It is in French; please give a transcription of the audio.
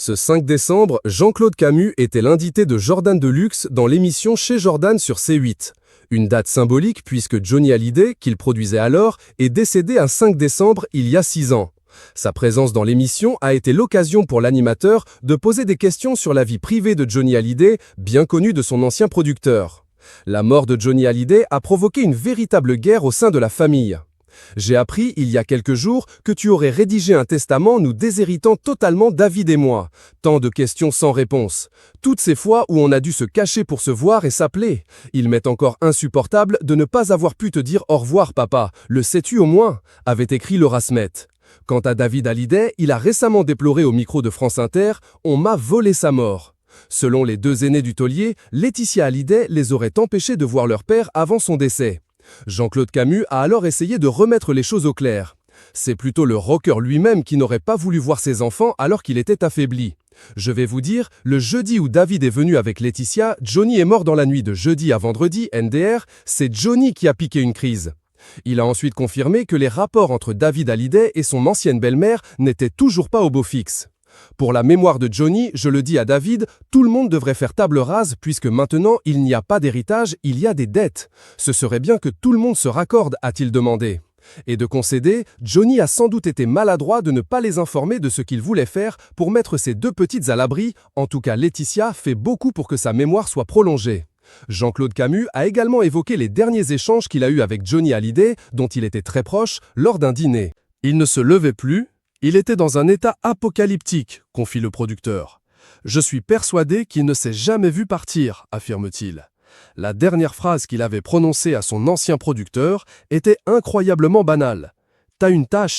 Ce 5 décembre, Jean-Claude Camus était l'invité de Jordan Deluxe dans l'émission Chez Jordan sur C8. Une date symbolique puisque Johnny Hallyday, qu'il produisait alors, est décédé un 5 décembre il y a 6 ans. Sa présence dans l'émission a été l'occasion pour l'animateur de poser des questions sur la vie privée de Johnny Hallyday, bien connu de son ancien producteur. La mort de Johnny Hallyday a provoqué une véritable guerre au sein de la famille. J'ai appris il y a quelques jours que tu aurais rédigé un testament nous déshéritant totalement David et moi. Tant de questions sans réponse. Toutes ces fois où on a dû se cacher pour se voir et s'appeler. Il m'est encore insupportable de ne pas avoir pu te dire au revoir papa. Le sais-tu au moins ? Avait écrit Laura Smet. Quant à David Hallyday, il a récemment déploré au micro de France Inter « On m'a volé sa mort ». Selon les deux aînés du taulier, Laetitia Hallyday les aurait empêchés de voir leur père avant son décès. Jean-Claude Camus a alors essayé de remettre les choses au clair. C'est plutôt le rocker lui-même qui n'aurait pas voulu voir ses enfants alors qu'il était affaibli. Je vais vous dire, le jeudi où David est venu avec Laetitia, Johnny est mort dans la nuit de jeudi à vendredi, NDR, c'est Johnny qui a piqué une crise. Il a ensuite confirmé que les rapports entre David Hallyday et son ancienne belle-mère n'étaient toujours pas au beau fixe. Pour la mémoire de Johnny, je le dis à David, tout le monde devrait faire table rase puisque maintenant il n'y a pas d'héritage, il y a des dettes. Ce serait bien que tout le monde se raccorde, a-t-il demandé. Et de concéder, Johnny a sans doute été maladroit de ne pas les informer de ce qu'il voulait faire pour mettre ses deux petites à l'abri. En tout cas, Laetitia fait beaucoup pour que sa mémoire soit prolongée. Jean-Claude Camus a également évoqué les derniers échanges qu'il a eus avec Johnny Hallyday, dont il était très proche, lors d'un dîner. Il ne se levait plus. Il était dans un état apocalyptique, confie le producteur. Je suis persuadé qu'il ne s'est jamais vu partir, affirme-t-il. La dernière phrase qu'il avait prononcée à son ancien producteur était incroyablement banale. T'as une tâche.